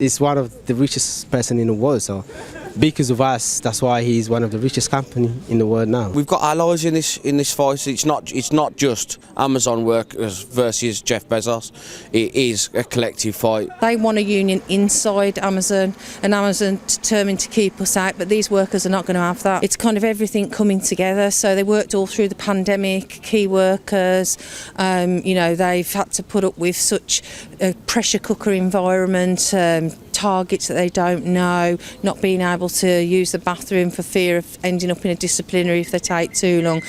He's one of the richest person in the world, so because of us, that's why he's one of the richest company in the world now. We've got allies in this fight. It's not just Amazon workers versus Jeff Bezos. It is a collective fight. They want a union inside Amazon, and Amazon determined to keep us out, but these workers are not going to have that. It's kind of everything coming together. So they worked all through the pandemic, key workers, they've had to put up with such a pressure cooker environment, targets that they don't know, not being able to use the bathroom for fear of ending up in a disciplinary if they take too long.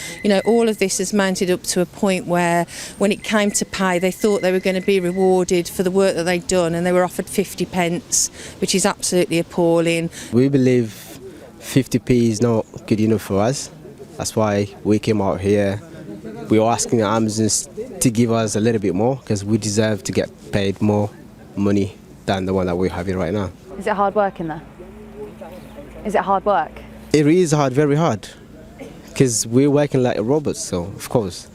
All of this has mounted up to a point where when it came to pay, they thought they were going to be rewarded for the work that they'd done, and they were offered 50p, which is absolutely appalling. We believe 50p is not good enough for us. That's why we came out here. We are asking Amazon to give us a little bit more because we deserve to get paid more money than the one that we're having right now. Is it hard work in there? Is it hard work? It is hard, very hard, because we're working like a robot, so of course.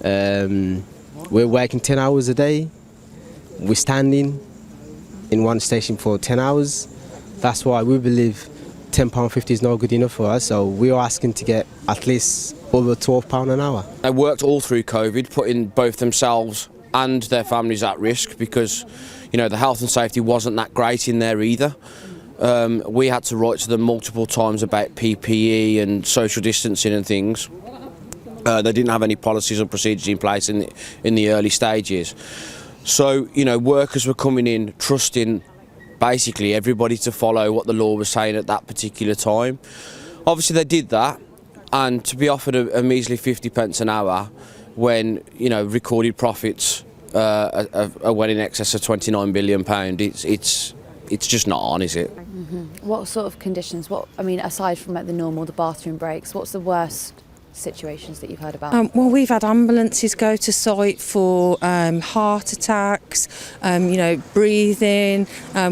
We're working 10 hours a day. We're standing in one station for 10 hours. That's why we believe £10.50 is not good enough for us, so we're asking to get at least over £12 an hour. They worked all through COVID, putting both themselves and their families at risk because the health and safety wasn't that great in there either. We had to write to them multiple times about PPE and social distancing and things. They didn't have any policies or procedures in place in the early stages. So, workers were coming in trusting basically everybody to follow what the law was saying at that particular time. Obviously they did that, and to be offered a measly 50p an hour when, recorded profits are well in excess of £29 billion, it's just not on, is it? Mm-hmm. What sort of conditions? Aside from the bathroom breaks, what's the worst situations that you've heard about? Well, we've had ambulances go to site for heart attacks, breathing.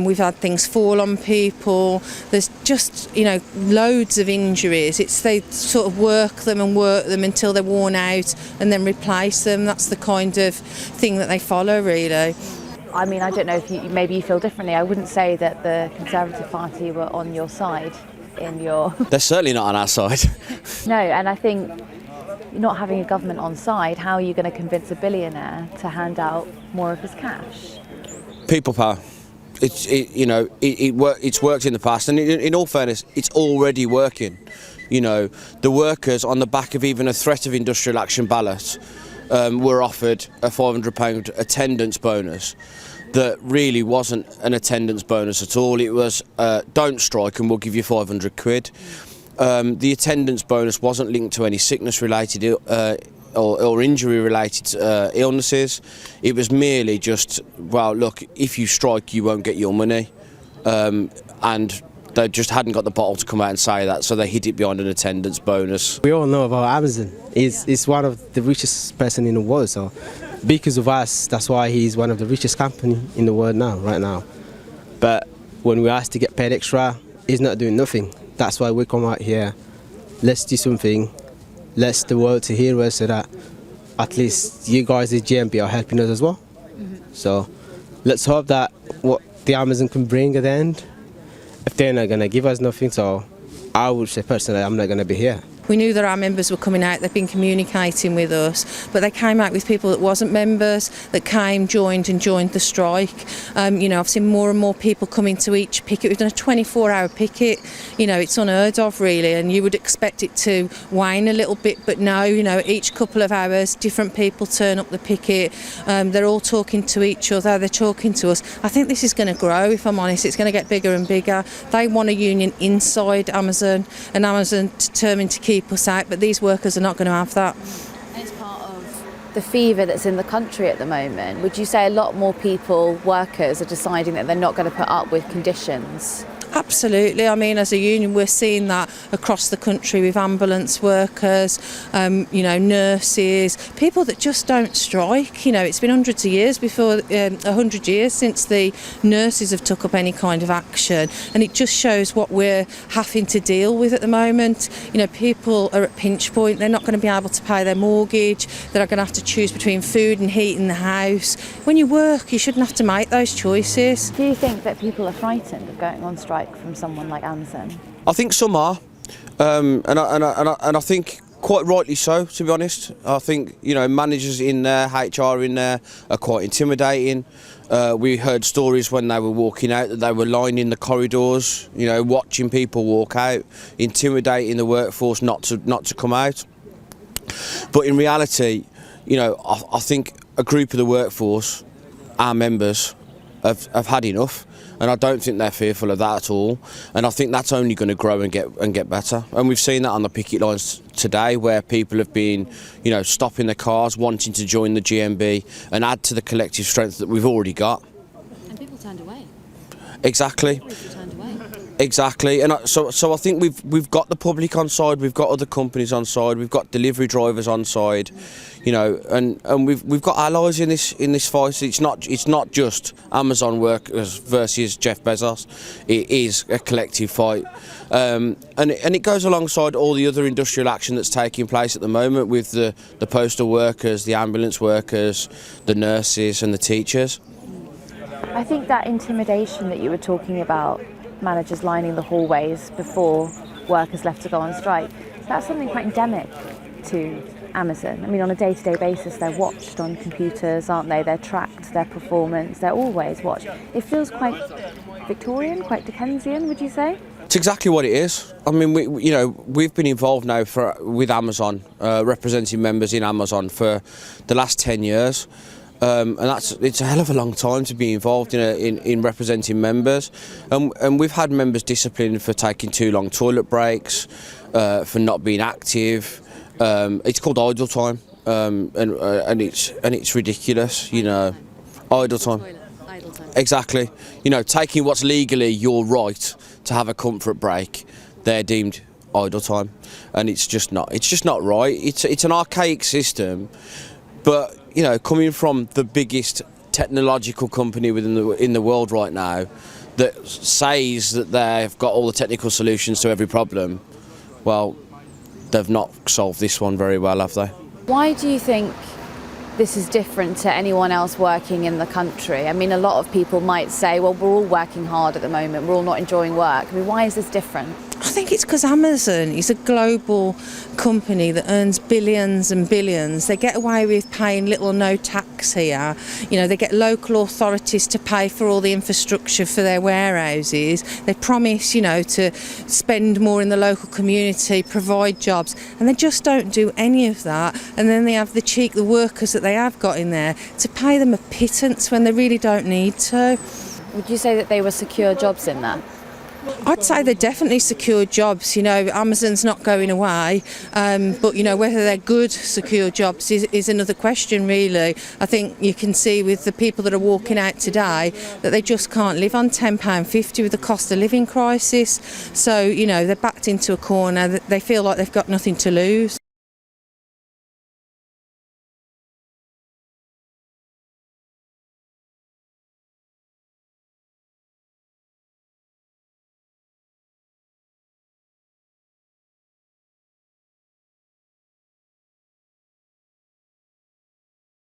We've had things fall on people. There's just, loads of injuries. They sort of work them until they're worn out and then replace them. That's the kind of thing that they follow, really. I don't know if maybe you feel differently. I wouldn't say that the Conservative Party were on your side in your... They're certainly not on our side. No, and I think not having a government on side, how are you going to convince a billionaire to hand out more of his cash? People power. It's worked in the past, and in all fairness, it's already working. The workers, on the back of even a threat of industrial action ballot, were offered a £500 attendance bonus that really wasn't an attendance bonus at all. It was don't strike and we'll give you £500. The attendance bonus wasn't linked to any sickness related or injury related illnesses. It was merely just, well, look, if you strike you won't get your money, and they just hadn't got the bottle to come out and say that, so they hid it behind an attendance bonus. We all know about Amazon. He's one of the richest person in the world, so because of us, that's why he's one of the richest company in the world now, right now. But when we ask to get paid extra, he's not doing nothing. That's why we come out here. Let's do something. Let's the world to hear us, so that at least you guys at GMB are helping us as well. Mm-hmm. So let's hope that what the Amazon can bring at the end. If they're not going to give us nothing, so I would say personally I'm not going to be here. We knew that our members were coming out, they've been communicating with us, but they came out with people that wasn't members, that joined the strike. I've seen more and more people coming to each picket. We've done a 24-hour picket. It's unheard of, really, and you would expect it to wane a little bit, but no, each couple of hours, different people turn up the picket. They're all talking to each other, they're talking to us. I think this is going to grow, if I'm honest. It's going to get bigger and bigger. They want a union inside Amazon, and Amazon determined to keep us out, but these workers are not going to have that. It's part of the fever that's in the country at the moment. Would you say a lot more workers are deciding that they're not going to put up with conditions? Absolutely. I mean, as a union, we're seeing that across the country with ambulance workers, nurses, people that just don't strike. It's been hundreds of years 100 years since the nurses have took up any kind of action, and it just shows what we're having to deal with at the moment. People are at pinch point. They're not going to be able to pay their mortgage. They're going to have to choose between food and heat in the house. When you work, you shouldn't have to make those choices. Do you think that people are frightened of going on strike from someone like Amazon? I think some are, and I think quite rightly so, to be honest. I think managers in there, HR in there, are quite intimidating. We heard stories when they were walking out that they were lining the corridors, watching people walk out, intimidating the workforce not to come out. But in reality, I think a group of the workforce, our members, have had enough, and I don't think they're fearful of that at all. And I think that's only going to grow and get better. And we've seen that on the picket lines today, where people have been, stopping their cars, wanting to join the GMB and add to the collective strength that we've already got. And people turned away. Exactly. Exactly, and so I think we've got the public on side, we've got other companies on side, we've got delivery drivers on side, and we've got allies in this fight. It's not just Amazon workers versus Jeff Bezos. It is a collective fight, and it goes alongside all the other industrial action that's taking place at the moment with the postal workers, the ambulance workers, the nurses, and the teachers. I think that intimidation that you were talking about, managers lining the hallways before workers left to go on strike, that's something quite endemic to Amazon. I mean, on a day-to-day basis, they're watched on computers, aren't they? They're tracked, their performance, they're always watched. It feels quite Victorian, quite Dickensian, would you say? It's exactly what it is. I mean, we've been involved now with Amazon, representing members in Amazon for the last 10 years. And it's a hell of a long time to be involved in representing members, and we've had members disciplined for taking too long toilet breaks, for not being active. It's called idle time, and it's ridiculous, idle time. Idle time. Exactly, taking what's legally your right to have a comfort break, they're deemed idle time, and it's just not right. It's an archaic system, but coming from the biggest technological company in the world right now, that says that they've got all the technical solutions to every problem, well, they've not solved this one very well, have they? Why do you think this is different to anyone else working in the country? I mean, a lot of people might say, well, we're all working hard at the moment, we're all not enjoying work. I mean, why is this different? I think it's because Amazon is a global company that earns billions and billions. They get away with paying little or no tax here. They get local authorities to pay for all the infrastructure for their warehouses. They promise, to spend more in the local community, provide jobs, and they just don't do any of that. And then they have the cheek, the workers that they have got in there, to pay them a pittance when they really don't need to. Would you say that they were secure jobs in there? I'd say they're definitely secure jobs. Amazon's not going away, but whether they're good secure jobs is another question, really. I think you can see with the people that are walking out today that they just can't live on £10.50 with the cost of living crisis. So they're backed into a corner. They feel like they've got nothing to lose.